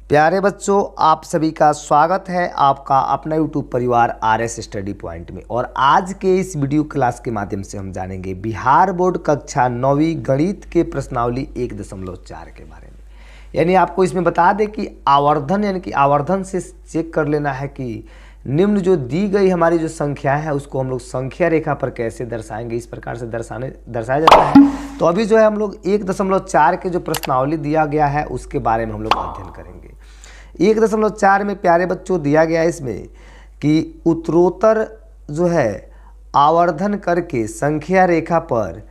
प्यारे बच्चों, आप सभी का स्वागत है आपका अपना यूट्यूब परिवार RS स्टडी पॉइंट में। और आज के इस वीडियो क्लास के माध्यम से हम जानेंगे बिहार बोर्ड कक्षा 9वीं गणित के प्रश्नावली 1.4 के बारे में। यानी आपको इसमें बता दें कि आवर्धन यानी कि आवर्धन से चेक कर लेना है कि निम्न जो दी गई हमारी जो संख्या है उसको हम लोग संख्या रेखा पर कैसे दर्शाएंगे। इस प्रकार से दर्शाया जाता है। तो अभी जो है हम लोग 1.4 के जो प्रश्नावली दिया गया है उसके बारे में हम लोग अध्ययन करेंगे। 1.4 में प्यारे बच्चों दिया गया है इसमें कि उत्तरोत्तर जो है आवर्धन करके संख्या रेखा पर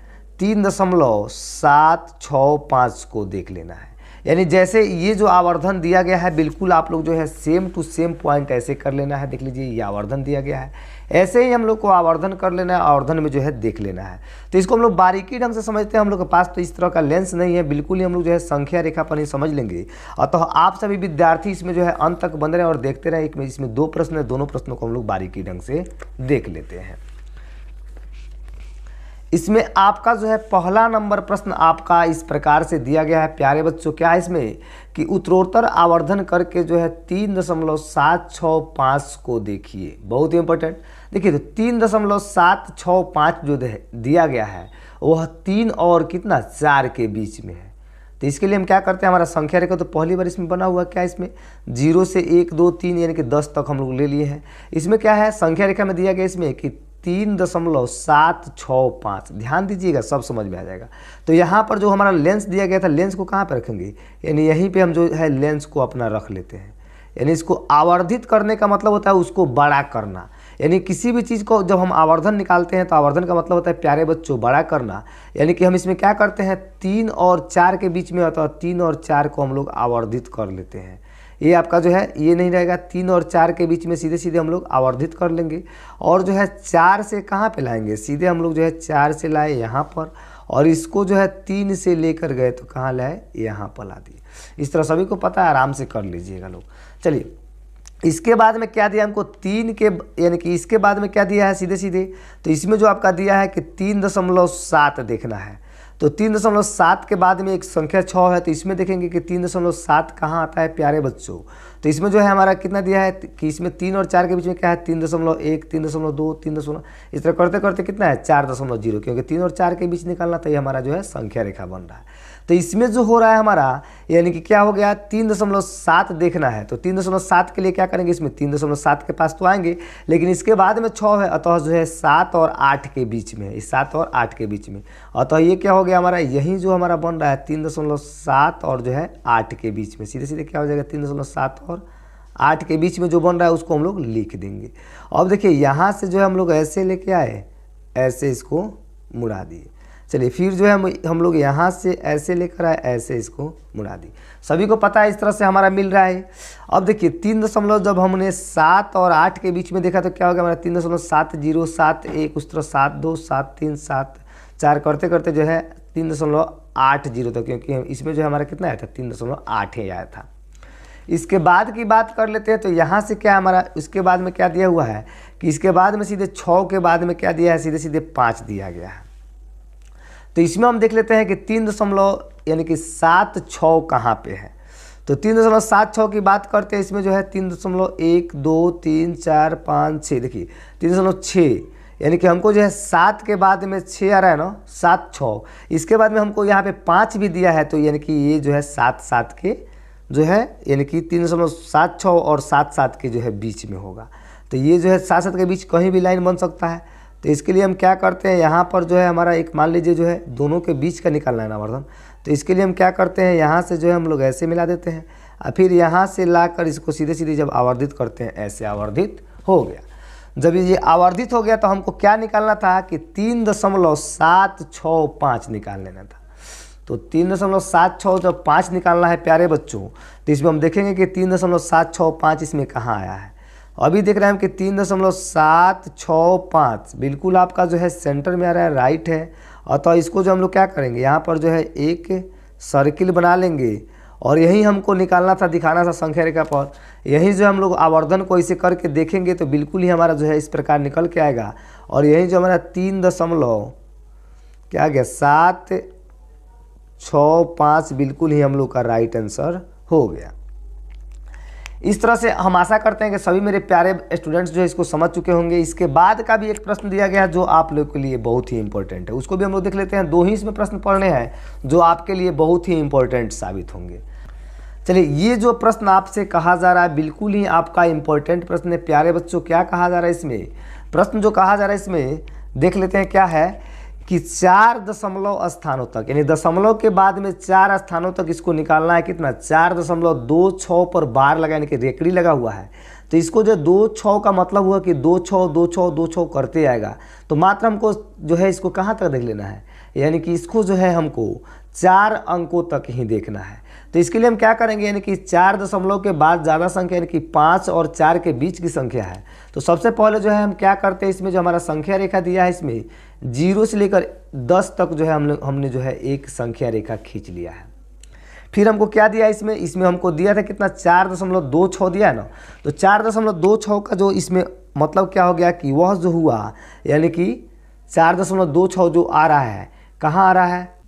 3.765 को देख लेना है। यानी जैसे ये जो आवर्धन दिया गया है बिल्कुल आप लोग जो है सेम टू सेम पॉइंट ऐसे कर लेना है। देख लीजिए ये आवर्धन दिया गया है, ऐसे ही हम लोग को आवर्धन कर लेना है, आवर्धन में जो है देख लेना है। तो इसको हम लोग बारीकी ढंग से समझते हैं। हम लोग के पास तो इस तरह का लेंस नहीं है, बिल्कुल ही हम लोग जो है संख्या रेखा पर ही समझ लेंगे। अतः आप सभी विद्यार्थी इसमें जो है अंत तक बन रहे हैं और देखते रहे। इसमें 2 प्रश्न है, दोनों प्रश्नों को हम लोग बारीकी ढंग से देख लेते हैं। इसमें आपका जो है पहला नंबर प्रश्न आपका इस प्रकार से दिया गया है प्यारे बच्चों। क्या है इसमें कि उत्तरोत्तर आवर्धन करके जो है 3.765 को देखिए। बहुत ही इंपॉर्टेंट देखिए, तो 3.765 जो दिया गया है वह 3 और कितना 4 के बीच में है। तो इसके लिए हम क्या करते हैं, हमारा संख्या रेखा तो पहली बार इसमें बना हुआ क्या इसमें 0 से 1 2 3 यानी कि 10 तक हम लोग ले लिए हैं। इसमें क्या है संख्या रेखा में दिया गया इसमें कि 3.765। ध्यान दीजिएगा, सब समझ में आ जाएगा। तो यहाँ पर जो हमारा लेंस दिया गया था, लेंस को कहाँ पर रखेंगे, यानी यहीं पे हम जो है लेंस को अपना रख लेते हैं। यानी इसको आवर्धित करने का मतलब होता है उसको बड़ा करना। यानी किसी भी चीज़ को जब हम आवर्धन निकालते हैं तो आवर्धन का मतलब होता है प्यारे बच्चों बड़ा करना। यानी कि हम इसमें क्या करते हैं 3 और 4 के बीच में होता है, 3 और 4 को हम लोग आवर्धित कर लेते हैं। ये आपका जो है ये नहीं रहेगा, 3 और 4 के बीच में सीधे सीधे हम लोग आवर्धित कर लेंगे। और जो है 4 से कहाँ पे लाएंगे, सीधे हम लोग जो है 4 से लाए यहाँ पर, और इसको जो है 3 से लेकर गए तो कहाँ लाए, यहाँ पर ला दिए। इस तरह सभी को पता है, आराम से कर लीजिएगा लोग। चलिए इसके बाद में क्या दिया हमको 3 के यानी कि इसके बाद में क्या दिया है सीधे सीधे, तो इसमें जो आपका दिया है कि 3.7 देखना है। तो 3.7 के बाद में एक संख्या 6 है, तो इसमें देखेंगे कि 3.7 कहाँ आता है प्यारे बच्चों। तो इसमें जो है हमारा कितना दिया है कि इसमें 3 और 4 के बीच में क्या है 3.1 3.2 3. इस तरह करते करते कितना है 4.0, क्योंकि 3 और 4 के बीच निकालना था। ये हमारा जो है संख्या रेखा बन रहा है। तो इसमें जो हो रहा है हमारा यानी कि क्या हो गया 3.7 देखना है। तो 3.7 के लिए क्या करेंगे, इसमें 3.7 के पास तो आएंगे, लेकिन इसके बाद में 6 है, अतः जो है 7 और 8 के बीच में है, इस 7 और 8 के बीच में। अतः ये क्या हो गया हमारा, यही जो हमारा बन रहा है 3.7 और जो है 8 के बीच में। सीधे सीधे क्या हो जाएगा 3.7 और 8 के बीच में जो बन रहा है उसको हम लोग लिख देंगे। अब देखिए यहाँ से जो है हम लोग ऐसे लेके आए, ऐसे इसको मुड़ा दिए। चलिए फिर जो है हम लोग यहाँ से ऐसे लेकर आए, ऐसे इसको मुड़ा दी। सभी को पता है इस तरह से हमारा मिल रहा है। अब देखिए 3 दशमलव जब हमने 7 और 8 के बीच में देखा तो क्या हो गया हमारा 3.7071 उस तरह 72 73 74 करते करते जो है 3.80 था, क्योंकि इसमें जो है हमारा कितना आया था 3.8 ही आया था। इसके बाद की बात कर लेते हैं। तो यहाँ से क्या हमारा इसके बाद में क्या दिया हुआ है कि इसके बाद में सीधे 6 के बाद में क्या दिया है, सीधे सीधे 5 दिया गया है। तो इसमें हम देख लेते हैं कि 3 यानी कि 7.6 कहाँ पे है। तो 3.76 की बात करते हैं। इसमें जो है 3.1 2 3 4 5 6 देखिए 3.6 यानी कि हमको जो है 7 के बाद में 6 आ रहा है ना, 7 6। इसके बाद में हमको यहाँ पे 5 भी दिया है, तो यानी कि ये जो है 7 7 के जो है यानी कि 3.76 और 7 7 के जो है बीच में होगा। तो ये जो है 7 7 के बीच कहीं भी लाइन बन सकता है। तो इसके लिए हम क्या करते हैं, यहाँ पर जो है हमारा एक मान लीजिए जो है दोनों के बीच का निकालना है आवर्धन। तो इसके लिए हम क्या करते हैं, यहाँ से जो है हम लोग ऐसे मिला देते हैं और फिर यहाँ से लाकर इसको सीधे सीधे जब आवर्धित करते हैं ऐसे आवर्धित हो गया। जब ये आवर्धित हो गया तो हमको क्या निकालना था कि 3.765 निकाल लेना था। तो 3.765 जब 5 निकालना है प्यारे बच्चों, तो इसमें हम देखेंगे कि 3.765 इसमें कहाँ आया है। अभी देख रहे हैं कि 3.765 बिल्कुल आपका जो है सेंटर में आ रहा है, राइट है। अतः इसको जो हम लोग क्या करेंगे यहाँ पर जो है एक सर्किल बना लेंगे और यही हमको निकालना था, दिखाना था संख्या रेखा पर। यही जो हम लोग आवर्धन को इसे करके देखेंगे तो बिल्कुल ही हमारा जो है इस प्रकार निकल के आएगा। और यही जो हमारा 3 क्या आ गया 765 बिल्कुल ही हम लोग का राइट आंसर हो गया। इस तरह से हम आशा करते हैं कि सभी मेरे प्यारे स्टूडेंट्स जो है इसको समझ चुके होंगे। इसके बाद का भी एक प्रश्न दिया गया है जो आप लोग के लिए बहुत ही इंपॉर्टेंट है, उसको भी हम लोग देख लेते हैं। 2 ही इसमें प्रश्न पढ़ने हैं जो आपके लिए बहुत ही इंपॉर्टेंट साबित होंगे। चलिए, ये जो प्रश्न आपसे कहा जा रहा है बिल्कुल ही आपका इंपॉर्टेंट प्रश्न है प्यारे बच्चों। क्या कहा जा रहा है इसमें? प्रश्न जो कहा जा रहा है इसमें देख लेते हैं क्या है कि 4 दशमलव स्थानों तक, यानी दशमलव के बाद में 4 स्थानों तक इसको निकालना है। कितना? 4.26 पर बार लगा, यानी कि रेकड़ी लगा हुआ है। तो इसको जो 2 का मतलब हुआ कि 2 6 करते आएगा। तो मात्र हमको जो है इसको कहाँ तक देख लेना है, यानी कि इसको जो है हमको 4 अंकों तक ही देखना है। तो इसके लिए हम क्या करेंगे, यानी कि 4 दशमलव के बाद ज़्यादा संख्या, यानी कि 5 और 4 के बीच की संख्या है। तो सबसे पहले जो है हम क्या करते हैं, इसमें जो हमारा संख्या रेखा दिया है इसमें 0 से लेकर 10 तक जो है हमने जो है एक संख्या रेखा खींच लिया है। फिर हमको क्या दिया है इसमें हमको दिया था कितना? 4.26 दिया है ना। तो 4.26 का जो इसमें मतलब क्या हो गया कि वह जो हुआ, यानी कि 4.26 जो आ रहा है, कहाँ आ रहा है?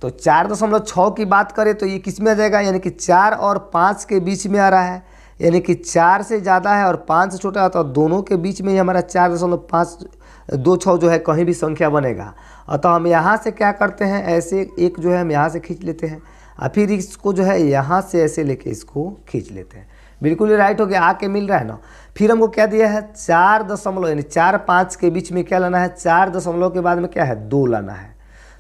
तो 4.6 की बात करें तो ये किस में आ जाएगा, यानी कि 4 और 5 के बीच में आ रहा है। यानी कि 4 से ज़्यादा है और 5 से छोटा है, तो दोनों के बीच में ही हमारा 4.526 जो है कहीं भी संख्या बनेगा। अतः हम यहाँ से क्या करते हैं, ऐसे एक जो है हम यहाँ से खींच लेते हैं और फिर इसको जो है यहाँ से ऐसे लेके इसको खींच लेते हैं। बिल्कुल ही राइट हो गया, आके मिल रहा है ना। फिर हमको क्या दिया है? 4 दशमलव, यानी 4 5 के बीच में क्या लाना है? 4 दशमलव के बाद में क्या है? 2 लाना है।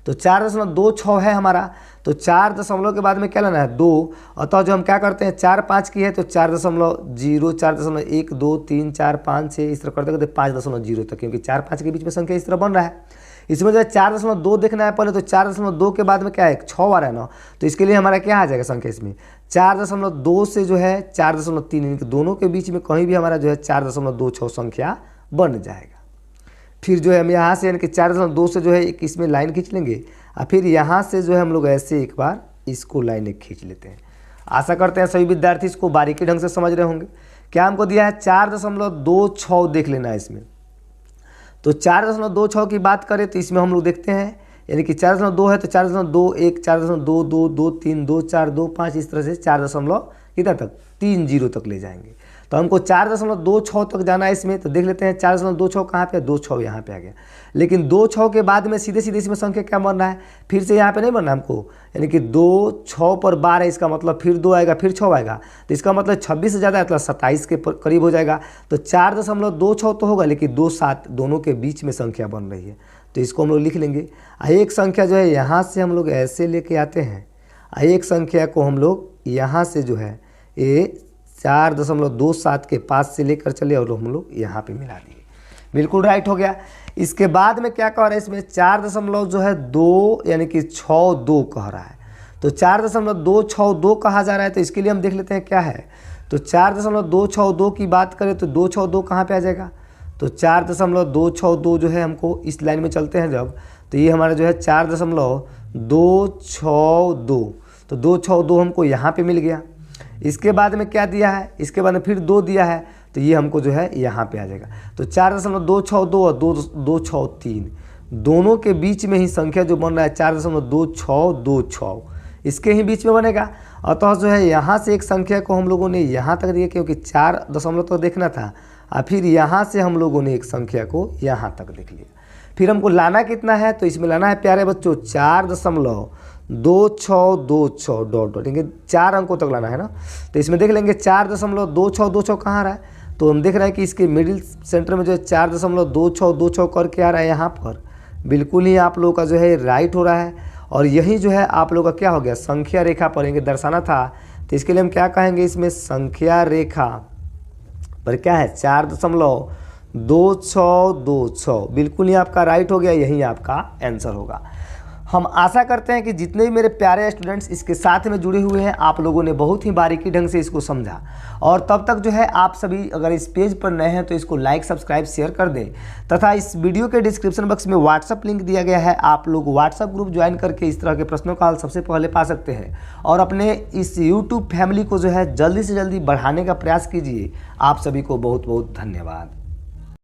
तो 4.26 है हमारा, तो 4 दशमलव के बाद में क्या लाना है? 2। अतः जो हम क्या करते हैं, 4 5 की है तो 4.0 4.1 2 3 4 5 6 इस तरह करते करते 5.0 तक, क्योंकि 4 5 के बीच में संख्या इस तरह बन रहा है। इसमें जो है 4.2 देखना है पहले, तो 4.2 के बाद में क्या है? 6 आ रहा है ना। तो इसके लिए हमारा क्या आ जाएगा संख्या इसमें? 4.2 से जो है 4.3, यानी कि दोनों के बीच में कहीं भी हमारा जो है 4.26 संख्या बन जाएगा। फिर जो है हम यहाँ से, यानी कि 4.2 से जो है एक इसमें लाइन खींच लेंगे और फिर यहाँ से जो है हम लोग ऐसे एक बार इसको लाइन एक खींच लेते हैं। आशा करते हैं सभी विद्यार्थी इसको बारीकी ढंग से समझ रहे होंगे। क्या हमको दिया है? 4.26 देख लेना है इसमें। तो 4.26 की बात करें तो इसमें हम लोग देखते हैं, यानी कि 4.2 है तो 4.2 1 4.2 2 2 3 2 4 2 5 इस तरह से 4 कितना तक? 30 तक ले जाएंगे। तो हमको 4.26 तक जाना है इसमें। तो देख लेते हैं 4.26 कहाँ पे है? 2 यहाँ पे आ गया। लेकिन 2 के बाद में सीधे सीधे इसमें संख्या क्या बन रहा है? फिर से यहाँ पे नहीं बनना हमको, यानी कि 2 पर बार है, इसका मतलब फिर 2 आएगा फिर 6 आएगा। तो इसका मतलब 26 से ज़्यादा है तो 27 के करीब हो जाएगा। तो 4.26 तो होगा, लेकिन 2 7 दोनों के बीच में संख्या बन रही है। तो इसको हम लोग लिख लेंगे। एक संख्या जो है यहाँ से हम लोग ऐसे लेके आते हैं, एक संख्या को हम लोग यहाँ से जो है ये 4.27 के पास से लेकर चले और हम लोग यहाँ पे मिला दिए। बिल्कुल राइट हो गया। इसके बाद में क्या कह रहा है इसमें? 4.2 यानी कि 62 कह रहा है। तो 4.262 कहा जा रहा है। तो इसके लिए हम देख लेते हैं क्या है। तो 4.262 की बात करें तो 262 कहाँ पे आ जाएगा? तो 4.262 जो है हमको इस लाइन में चलते हैं जब, तो ये हमारा जो है 4.262, तो 262 हमको यहाँ पे मिल गया। इसके बाद में क्या दिया है? इसके बाद में फिर 2 दिया है, तो ये हमको जो है यहाँ पे आ जाएगा। तो 4.262 और 263 दोनों के बीच में ही संख्या जो बन रहा है 4.2626 इसके ही बीच में बनेगा। अतः जो है यहाँ से एक संख्या को हम लोगों ने यहाँ तक दिया, क्योंकि 4 दशमलव तक देखना था, और फिर यहाँ से हम लोगों ने एक संख्या को यहाँ तक देख लिया। फिर हमको लाना कितना है? तो इसमें लाना है प्यारे बच्चों 4.2626 डॉट डॉट, यानी 4 अंकों तक लाना है ना। तो इसमें देख लेंगे 4.2626 कहाँ आ रहा है? तो हम देख रहे हैं कि इसके मिडिल सेंटर में जो है 4.2626 करके आ रहा है यहाँ पर। बिल्कुल ही आप लोगों का जो है राइट हो रहा है। और यही जो है आप लोगों का क्या हो गया? संख्या रेखा पर इनके दर्शाना था। तो इसके लिए हम क्या कहेंगे? इसमें संख्या रेखा पर क्या है? 4.2626। बिल्कुल ही आपका राइट हो गया, यही आपका आंसर होगा। हम आशा करते हैं कि जितने भी मेरे प्यारे स्टूडेंट्स इसके साथ में जुड़े हुए हैं, आप लोगों ने बहुत ही बारीकी ढंग से इसको समझा। और तब तक जो है आप सभी अगर इस पेज पर नए हैं तो इसको लाइक सब्सक्राइब शेयर कर दें, तथा इस वीडियो के डिस्क्रिप्शन बॉक्स में व्हाट्सअप लिंक दिया गया है। आप लोग व्हाट्सअप ग्रुप ज्वाइन करके इस तरह के प्रश्नों का हल सबसे पहले पा सकते हैं और अपने इस यूट्यूब फैमिली को जो है जल्दी से जल्दी बढ़ाने का प्रयास कीजिए। आप सभी को बहुत बहुत धन्यवाद।